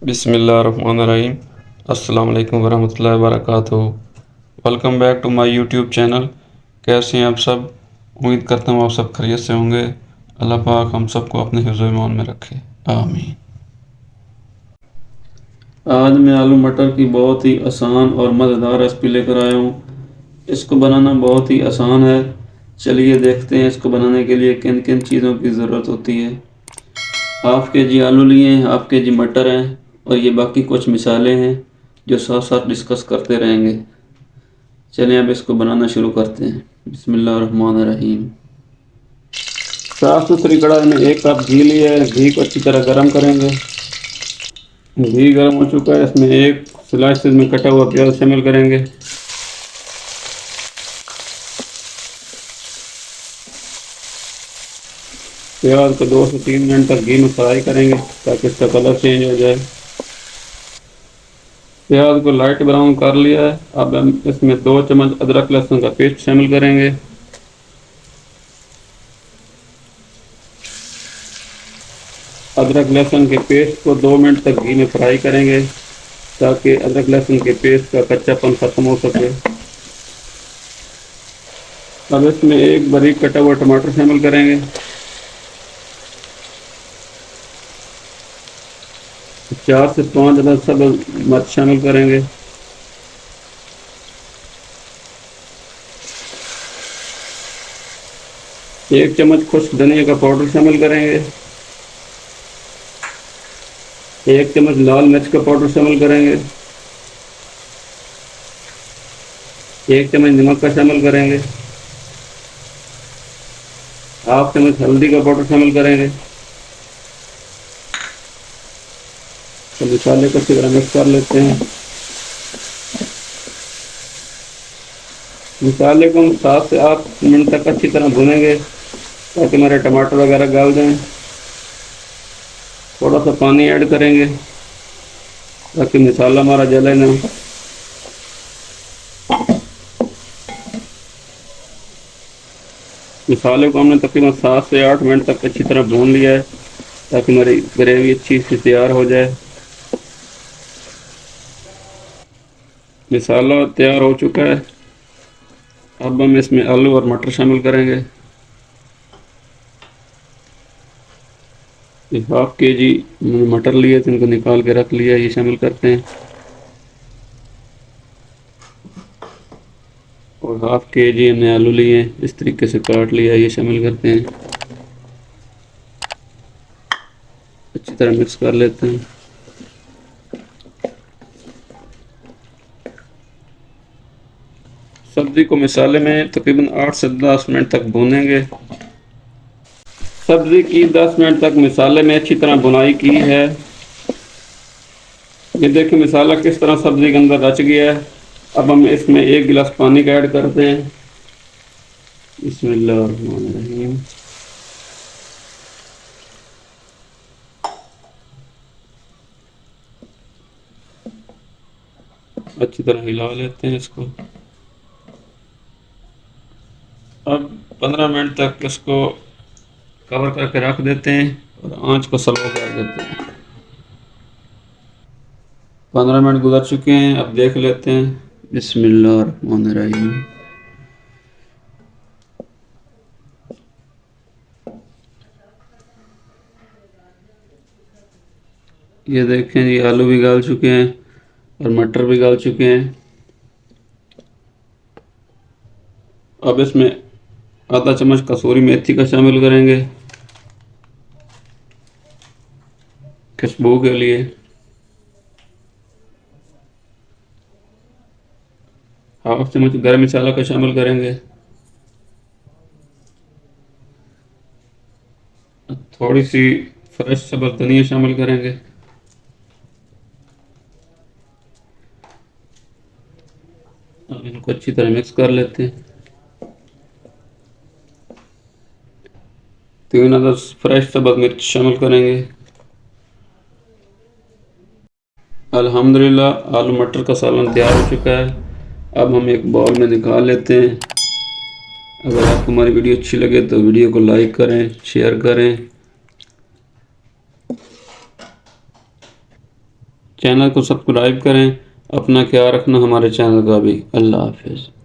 बिस्मिल्लाहिर्रहमानिर्रहीम। अस्सलाम वालेकुम वरहमतुल्लाहि वबरकातुहू। Welcome back to my YouTube channel. कैसे हैं आप सब? उम्मीद करता हूँ आप सब खैरियत से होंगे। अल्लाह पाक हम सबको अपने हिफ्ज़-ओ-ईमान में रखे, आमीन। आज मैं आलू मटर की बहुत ही आसान और मज़ेदार रेसिपी लेकर आया हूँ। इसको बनाना बहुत ही आसान है। चलिए देखते हैं इसको बनाने के लिए किन किन चीज़ों की ज़रूरत होती है। हाफ़ के जी आलू लिए हैं, हाफ़ के जी मटर हैं और ये बाकी कुछ मिसाले हैं जो साथ साथ डिस्कस करते रहेंगे। चलिए अब इसको बनाना शुरू करते हैं। बिस्मिल्लाहिर्रहमानिर्रहीम। साफ़ सुथरी कढ़ाई में 1 कप घी लिया है। घी को अच्छी तरह गर्म करेंगे। घी गर्म हो चुका है, इसमें 1 स्लाइस में कटा हुआ प्याज शामिल करेंगे। प्याज को 2 से 3 मिनट तक घी में फ्राई करेंगे ताकि इसका कलर चेंज हो जाए। प्याज को लाइट ब्राउन कर लिया है। अब हम इसमें 2 चम्मच अदरक लहसुन का पेस्ट शामिल करेंगे। अदरक लहसुन के पेस्ट को 2 मिनट तक घी में फ्राई करेंगे ताकि अदरक लहसुन के पेस्ट का कच्चापन ख़त्म हो सके। अब इसमें 1 बारीक कटा हुआ टमाटर शामिल करेंगे। 4 से 5 अदद सब्ज़ मिर्च शामिल करेंगे। एक चम्मच खुश्क धनिया का पाउडर शामिल करेंगे। 1 चम्मच लाल मिर्च का पाउडर शामिल करेंगे। 1 चम्मच नमक का शामिल करेंगे। हाफ चम्मच हल्दी का पाउडर शामिल करेंगे। तो मसाले को अच्छी तरह मिक्स कर लेते हैं। मसाले को हम 7 से 8 मिनट तक अच्छी तरह भूनेंगे ताकि हमारे टमाटर वगैरह गल जाएं। थोड़ा सा पानी ऐड करेंगे ताकि मसाला हमारा जले ना। मसाले को हमने तकरीबन 7 से 8 मिनट तक अच्छी तरह भून लिया है ताकि हमारी ग्रेवी अच्छी सी तैयार हो जाए। मसाला तैयार हो चुका है। अब हम इसमें आलू और मटर शामिल करेंगे। 1/2 kg मटर लिए थे, इनको निकाल के रख लिया, ये शामिल करते हैं। और 1/2 kg हमने आलू लिए, इस तरीके से काट लिया, ये शामिल करते हैं। अच्छी तरह मिक्स कर लेते हैं। सब्ज़ी को मसाले में तकरीबन 8 से 10 मिनट तक भूनेंगे। सब्ज़ी की 10 मिनट तक मसाले में अच्छी तरह भुनाई की है। ये देखिए मसाला किस तरह सब्ज़ी के अंदर रच गया है। अब हम इसमें 1 गिलास पानी का ऐड करते हैं। बिस्मिल्लाहिर्रहमानिर्रहीम। अच्छी तरह हिला लेते हैं इसको। अब 15 मिनट तक इसको कवर करके रख देते हैं और आंच को स्लो कर देते हैं। 15 मिनट गुजर चुके हैं, अब देख लेते हैं। बिस्मिल्लाहिर्रहमानिर्रहीम। ये देखें, ये आलू भी गल चुके हैं और मटर भी गल चुके हैं। अब इसमें आधा चम्मच कसूरी मेथी का शामिल करेंगे खुशबू के लिए। हाफ चम्मच गरम मसाला का शामिल करेंगे। थोड़ी सी फ्रेश सब्ज़ धनिया शामिल करेंगे। अब इनको अच्छी तरह मिक्स कर लेते हैं। 3 अदद फ्रेश सब्ज़ मिर्च शामिल करेंगे। अल्हम्दुलिल्लाह आलू मटर का सालन तैयार हो चुका है। अब हम एक बाउल में निकाल लेते हैं। अगर आपको हमारी वीडियो अच्छी लगे तो वीडियो को लाइक करें, शेयर करें। चैनल को सब्सक्राइब करें। अपना ख्याल रखना हमारे चैनल का भी। अल्लाह हाफिज़।